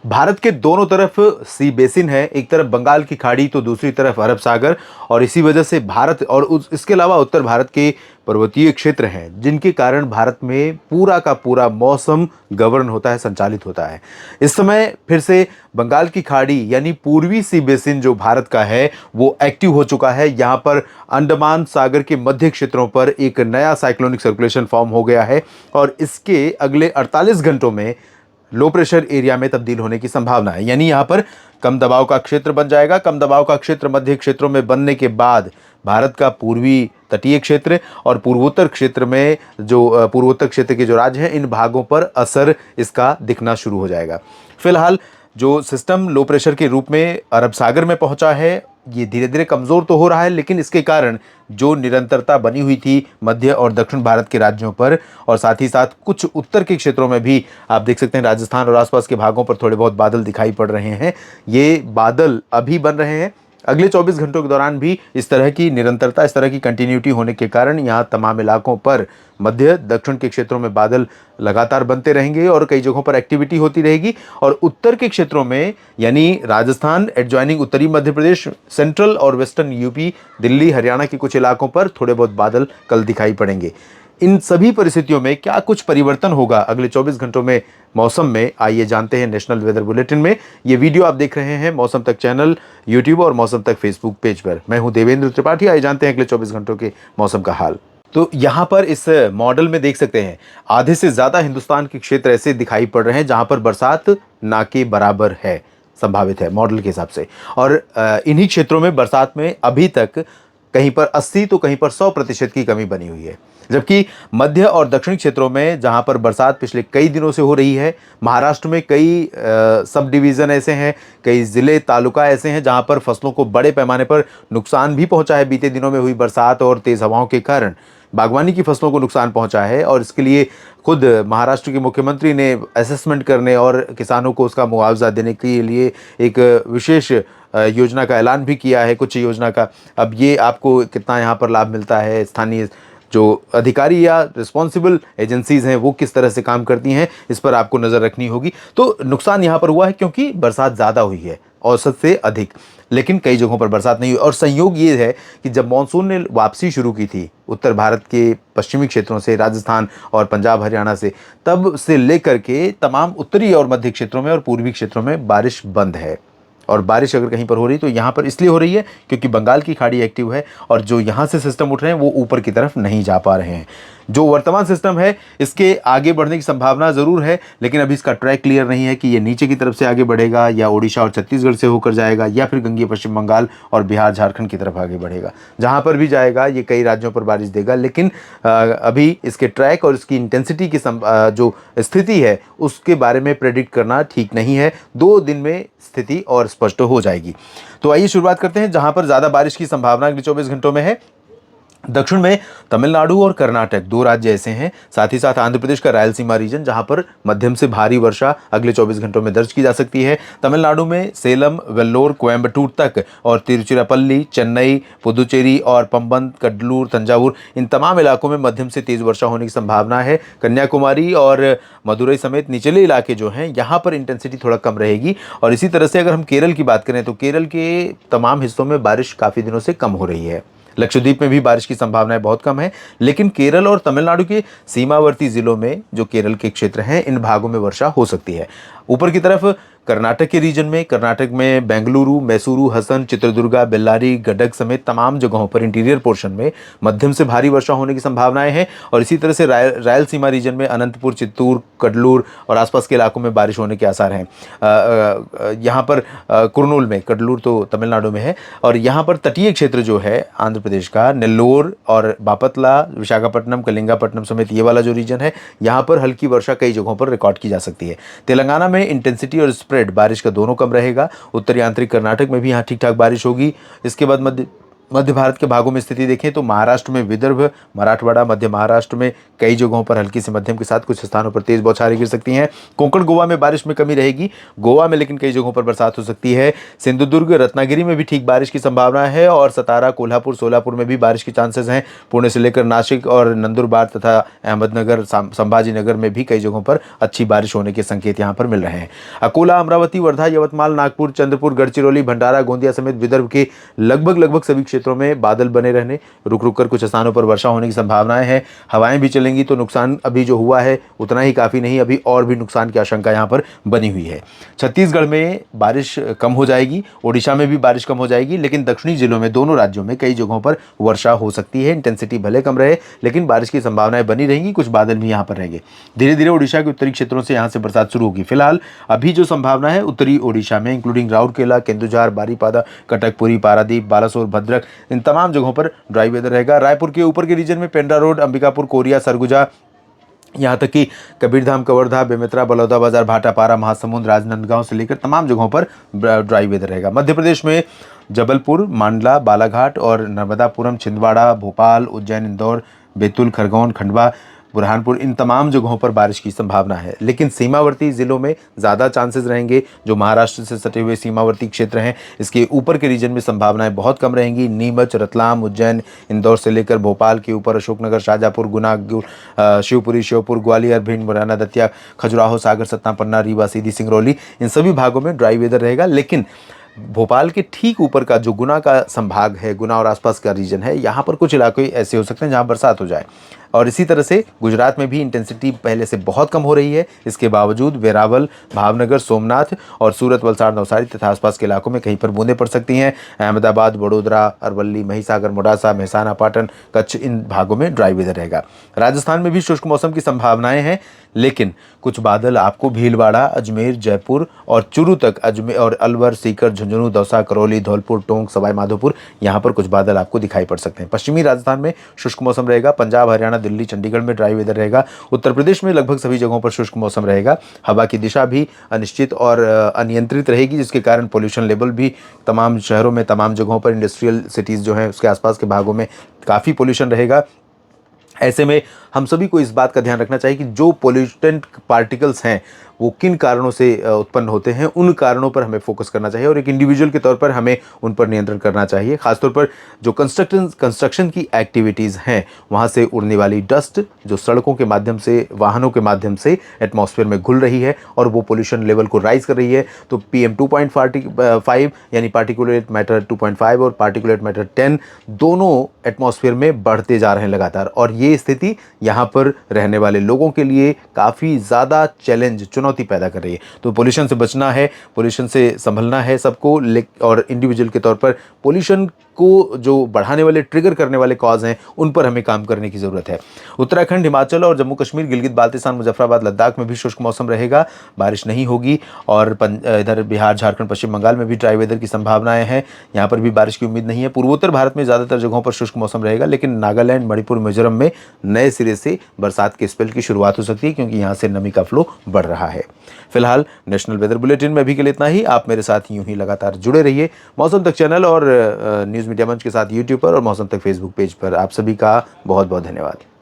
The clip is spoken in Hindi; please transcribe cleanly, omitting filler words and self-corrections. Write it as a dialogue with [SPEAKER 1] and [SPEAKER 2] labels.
[SPEAKER 1] भारत के दोनों तरफ सी बेसिन है, एक तरफ बंगाल की खाड़ी तो दूसरी तरफ अरब सागर। और इसी वजह से भारत और इसके अलावा उत्तर भारत के पर्वतीय क्षेत्र हैं, जिनके कारण भारत में पूरा का पूरा मौसम गवर्न होता है, संचालित होता है। इस समय फिर से बंगाल की खाड़ी यानी पूर्वी सी बेसिन जो भारत का है वो एक्टिव हो चुका है। यहाँ पर अंडमान सागर के मध्य क्षेत्रों पर एक नया साइक्लोनिक सर्कुलेशन फॉर्म हो गया है और इसके अगले 48 घंटों में लो प्रेशर एरिया में तब्दील होने की संभावना है। यानी यहां पर कम दबाव का क्षेत्र बन जाएगा। कम दबाव का क्षेत्र मध्य क्षेत्रों में बनने के बाद भारत का पूर्वी तटीय क्षेत्र और पूर्वोत्तर क्षेत्र में जो पूर्वोत्तर क्षेत्र के जो राज्य हैं, इन भागों पर असर इसका दिखना शुरू हो जाएगा। फिलहाल जो सिस्टम लो प्रेशर के रूप में अरब सागर में पहुंचा है, ये धीरे धीरे कमज़ोर तो हो रहा है, लेकिन इसके कारण जो निरंतरता बनी हुई थी मध्य और दक्षिण भारत के राज्यों पर और साथ ही साथ कुछ उत्तर के क्षेत्रों में भी आप देख सकते हैं, राजस्थान और आसपास के भागों पर थोड़े बहुत बादल दिखाई पड़ रहे हैं। ये बादल अभी बन रहे हैं। अगले 24 घंटों के दौरान भी इस तरह की निरंतरता, इस तरह की कंटिन्यूटी होने के कारण यहाँ तमाम इलाकों पर मध्य दक्षिण के क्षेत्रों में बादल लगातार बनते रहेंगे और कई जगहों पर एक्टिविटी होती रहेगी। और उत्तर के क्षेत्रों में यानी राजस्थान, एडजॉइनिंग उत्तरी मध्य प्रदेश, सेंट्रल और वेस्टर्न यूपी, दिल्ली, हरियाणा के कुछ इलाकों पर थोड़े बहुत बादल कल दिखाई पड़ेंगे। इन सभी परिस्थितियों में क्या कुछ परिवर्तन होगा अगले 24 घंटों में मौसम में, आइए जानते हैं नेशनल वेदर बुलेटिन में। ये वीडियो आप देख रहे हैं मौसम तक चैनल यूट्यूब और मौसम तक फेसबुक पेज पर। मैं हूं देवेंद्र त्रिपाठी। आइए जानते हैं अगले 24 घंटों के मौसम का हाल। तो यहाँ पर इस मॉडल में देख सकते हैं आधे से ज़्यादा हिंदुस्तान के क्षेत्र ऐसे दिखाई पड़ रहे हैं जहाँ पर बरसात ना के बराबर है, संभावित है मॉडल के हिसाब से। और इन्हीं क्षेत्रों में बरसात में अभी तक कहीं पर 80 तो कहीं पर 100% की कमी बनी हुई है। जबकि मध्य और दक्षिण क्षेत्रों में जहां पर बरसात पिछले कई दिनों से हो रही है, महाराष्ट्र में कई सब डिवीज़न ऐसे हैं, कई ज़िले तालुका ऐसे हैं जहां पर फसलों को बड़े पैमाने पर नुकसान भी पहुंचा है। बीते दिनों में हुई बरसात और तेज़ हवाओं के कारण बागवानी की फसलों को नुकसान पहुंचा है और इसके लिए खुद महाराष्ट्र के मुख्यमंत्री ने असेसमेंट करने और किसानों को उसका मुआवजा देने के लिए एक विशेष योजना का ऐलान भी किया है, कुछ योजना का। अब ये आपको कितना यहाँ पर लाभ मिलता है, स्थानीय जो अधिकारी या रिस्पॉन्सिबल एजेंसीज़ हैं वो किस तरह से काम करती हैं, इस पर आपको नज़र रखनी होगी। तो नुकसान यहाँ पर हुआ है क्योंकि बरसात ज़्यादा हुई है, औसत से अधिक, लेकिन कई जगहों पर बरसात नहीं हुई। और संयोग ये है कि जब मानसून ने वापसी शुरू की थी उत्तर भारत के पश्चिमी क्षेत्रों से, राजस्थान और पंजाब हरियाणा से, तब से लेकर के तमाम उत्तरी और मध्य क्षेत्रों में और पूर्वी क्षेत्रों में बारिश बंद है। और बारिश अगर कहीं पर हो रही तो यहाँ पर इसलिए हो रही है क्योंकि बंगाल की खाड़ी एक्टिव है और जो यहाँ से सिस्टम उठ रहे हैं वो ऊपर की तरफ नहीं जा पा रहे हैं। जो वर्तमान सिस्टम है इसके आगे बढ़ने की संभावना ज़रूर है, लेकिन अभी इसका ट्रैक क्लियर नहीं है कि ये नीचे की तरफ से आगे बढ़ेगा या ओडिशा और छत्तीसगढ़ से होकर जाएगा या फिर गंगीय पश्चिम बंगाल और बिहार झारखंड की तरफ आगे बढ़ेगा। जहाँ पर भी जाएगा ये कई राज्यों पर बारिश देगा, लेकिन अभी इसके ट्रैक और इसकी इंटेंसिटी की जो स्थिति है उसके बारे में प्रेडिक्ट करना ठीक नहीं है। 2 दिन में स्थिति और स्पष्ट हो जाएगी। तो आइए शुरुआत करते हैं जहां पर ज़्यादा बारिश की संभावना अगले 24 घंटों में है। दक्षिण में तमिलनाडु और कर्नाटक 2 राज्य ऐसे हैं, साथ ही साथ आंध्र प्रदेश का रायलसीमा रीजन जहां पर मध्यम से भारी वर्षा अगले 24 घंटों में दर्ज की जा सकती है। तमिलनाडु में सेलम, वेल्लोर, कोयम्बटूर तक और तिरुचिरापल्ली, चेन्नई, पुदुचेरी और पंबन, कडलूर, तंजावुर, इन तमाम इलाकों में मध्यम से तेज़ वर्षा होने की संभावना है। कन्याकुमारी और मदुरई समेत निचले इलाके जो हैं यहाँ पर इंटेंसिटी थोड़ा कम रहेगी। और इसी तरह से अगर हम केरल की बात करें तो केरल के तमाम हिस्सों में बारिश काफ़ी दिनों से कम हो रही है। लक्षद्वीप में भी बारिश की संभावनाएं बहुत कम है, लेकिन केरल और तमिलनाडु के सीमावर्ती जिलों में जो केरल के क्षेत्र हैं इन भागों में वर्षा हो सकती है। ऊपर की तरफ कर्नाटक के रीजन में, कर्नाटक में बेंगलुरु, मैसूरू, हसन, चित्रदुर्गा, बेल्लारी, गडक समेत तमाम जगहों पर इंटीरियर पोर्शन में मध्यम से भारी वर्षा होने की संभावनाएं हैं। और इसी तरह से रायलसीमा रीजन में अनंतपुर, चित्तूर, कडलूर और आसपास के इलाकों में बारिश होने के आसार हैं। यहाँ पर कुरनूल में, कडलूर तो तमिलनाडु में है, और यहाँ पर तटीय क्षेत्र जो है आंध्र प्रदेश का, नेल्लोर और बापतला, विशाखापट्टनम, कलिंगापट्टनम समेत ये वाला जो रीजन है, यहाँ पर हल्की वर्षा कई जगहों पर रिकॉर्ड की जा सकती है। तेलंगाना में इंटेंसिटी और स्प्रेड बारिश का दोनों कम रहेगा। उत्तरी आंतरिक कर्नाटक में भी यहाँ ठीक ठाक बारिश होगी। इसके बाद मध्य मध्य भारत के भागों में स्थिति देखें तो महाराष्ट्र में विदर्भ, मराठवाड़ा, मध्य महाराष्ट्र में कई जगहों पर हल्की से मध्यम के साथ कुछ स्थानों पर तेज बौछारें गिर सकती हैं। कोंकण गोवा में बारिश में कमी रहेगी, गोवा में लेकिन कई जगहों पर बरसात हो सकती है। सिंधुदुर्ग, रत्नागिरी में भी ठीक बारिश की संभावना है और सतारा, कोल्हापुर, सोलापुर में भी बारिश के चांसेस हैं। पुणे से लेकर नासिक और नंदुरबार तथा अहमदनगर, संभाजी नगर में भी कई जगहों पर अच्छी बारिश होने के संकेत यहां पर मिल रहे हैं। अकोला, अमरावती, वर्धा, यवतमाल, नागपुर, चंद्रपुर, गढ़चिरौली, भंडारा, गोंदिया समेत विदर्भ के लगभग सभी क्षेत्रों में बादल बने रहने, रुक रुक कर कुछ स्थानों पर वर्षा होने की संभावनाएं हैं। हवाएं भी चलेंगी तो नुकसान अभी जो हुआ है उतना ही काफ़ी नहीं, अभी और भी नुकसान की आशंका यहाँ पर बनी हुई है। छत्तीसगढ़ में बारिश कम हो जाएगी, ओडिशा में भी बारिश कम हो जाएगी, लेकिन दक्षिणी जिलों में दोनों राज्यों में कई जगहों पर वर्षा हो सकती है। इंटेंसिटी भले कम रहे लेकिन बारिश की संभावनाएं बनी रहेंगी, कुछ बादल भी यहाँ पर रहेंगे। धीरे धीरे ओडिशा के उत्तरी क्षेत्रों से यहाँ से बरसात शुरू होगी। फिलहाल अभी जो संभावना है उत्तरी ओडिशा में इंक्लूडिंग राउरकेला, केंदुझार, बारीपादा, कटक, पुरी, पारादीप, बालासोर, भद्रक, इन तमाम जगहों पर ड्राई वेदर रहेगा। रायपुर के ऊपर के रीजन में पेंड्रा रोड, अंबिकापुर, कोरिया, सरगुजा, यहाँ तक कि कबीरधाम, कवर्धा, बेमेतरा, बलौदाबाजार, भाटापारा, महासमुंद, राजनांदगांव से लेकर तमाम जगहों पर ड्राई वेदर रहेगा। मध्य प्रदेश में जबलपुर, मांडला, बालाघाट और नर्मदापुरम, छिंदवाड़ा, भोपाल, उज्जैन, इंदौर, बैतूल, खरगोन, खंडवा, बुरहानपुर, इन तमाम जगहों पर बारिश की संभावना है। लेकिन सीमावर्ती ज़िलों में ज़्यादा चांसेस रहेंगे। जो महाराष्ट्र से सटे हुए सीमावर्ती क्षेत्र हैं, इसके ऊपर के रीजन में संभावनाएं बहुत कम रहेंगी। नीमच, रतलाम, उज्जैन, इंदौर से लेकर भोपाल के ऊपर अशोकनगर, शाजापुर, गुना, शिवपुरी, श्योपुर, ग्वालियर, भिंड, मुरैना, दतिया, खजुराहो, सागर, सतना, पन्ना, रीवा, सीधी, सिंगरौली, इन सभी भागों में ड्राई वेदर रहेगा। लेकिन भोपाल के ठीक ऊपर का जो गुना का संभाग है, गुना और आसपास का रीजन है, यहाँ पर कुछ इलाके ऐसे हो सकते हैं जहाँ बरसात हो जाए। और इसी तरह से गुजरात में भी इंटेंसिटी पहले से बहुत कम हो रही है। इसके बावजूद वेरावल, भावनगर, सोमनाथ और सूरत, वलसाड़, नवसारी तथा आसपास के इलाकों में कहीं पर बूंदें पड़ सकती हैं। अहमदाबाद, वडोदरा, अरवली, महिसागर, मोडासा, मेहसाना, पाटन, कच्छ, इन भागों में ड्राई वेदर रहेगा। राजस्थान में भी शुष्क मौसम की संभावनाएं हैं, लेकिन कुछ बादल आपको भीलवाड़ा, अजमेर, जयपुर और चूरू तक, अजमेर और अलवर, सीकर, झुंझुनू, दौसा, करौली, धौलपुर, टोंक, सवाई माधोपुर, यहाँ पर कुछ बादल आपको दिखाई पड़ सकते हैं। पश्चिमी राजस्थान में शुष्क मौसम रहेगा। पंजाब, हरियाणा, दिल्ली, चंडीगढ़ में ड्राई वेदर रहेगा। उत्तर प्रदेश में लगभग सभी जगहों पर शुष्क मौसम रहेगा। हवा की दिशा भी अनिश्चित और अनियंत्रित रहेगी, जिसके कारण पोल्यूशन लेवल भी तमाम शहरों में, तमाम जगहों पर, इंडस्ट्रियल सिटीज़ जो हैं उसके आसपास के भागों में काफ़ी पोल्यूशन रहेगा। ऐसे में हम सभी को इस बात का ध्यान रखना चाहिए कि जो पोल्यूटेंट पार्टिकल्स हैं वो किन कारणों से उत्पन्न होते हैं, उन कारणों पर हमें फोकस करना चाहिए और एक इंडिविजुअल के तौर पर हमें उन पर नियंत्रण करना चाहिए। खासतौर पर जो कंस्ट्रक्शन की एक्टिविटीज़ हैं, वहाँ से उड़ने वाली डस्ट जो सड़कों के माध्यम से, वाहनों के माध्यम से एटमॉस्फेयर में घुल रही है और वो पोल्यूशन लेवल को राइज कर रही है, तो PM 2.5 यानी पार्टिकुलेट मैटर 2.5 और पार्टिकुलेट मैटर 10 दोनों एटमॉस्फेयर में बढ़ते जा रहे हैं लगातार। और ये स्थिति यहाँ पर रहने वाले लोगों के लिए काफ़ी ज़्यादा चैलेंज, चुनौती पैदा कर रही है। तो पोल्यूशन से बचना है, पोल्यूशन से संभलना है सबको, और इंडिविजुअल के तौर पर पोल्यूशन को जो बढ़ाने वाले, ट्रिगर करने वाले कॉज हैं, उन पर हमें काम करने की ज़रूरत है। उत्तराखंड, हिमाचल और जम्मू कश्मीर, गिलगित बाल्तिस्तान, मुजफ्फराबाद, लद्दाख में भी शुष्क मौसम रहेगा, बारिश नहीं होगी। और इधर बिहार, झारखंड, पश्चिम बंगाल में भी ड्राई वेदर की संभावनाएं हैं, यहाँ पर भी बारिश की उम्मीद नहीं है। पूर्वोत्तर भारत में ज़्यादातर जगहों पर शुष्क मौसम रहेगा, लेकिन नागालैंड, मणिपुर, मिजोरम में नए सिरे से बरसात के स्पेल की शुरुआत हो सकती है, क्योंकि यहाँ से नमी का फ्लो बढ़ रहा है। फिलहाल नेशनल वेदर बुलेटिन में अभी के लिए इतना ही। आप मेरे साथ यूं ही लगातार जुड़े रहिए मौसम तक चैनल और न्यूज़ मीडिया मंच के साथ यूट्यूब पर और मौसम तक फेसबुक पेज पर। आप सभी का बहुत बहुत धन्यवाद।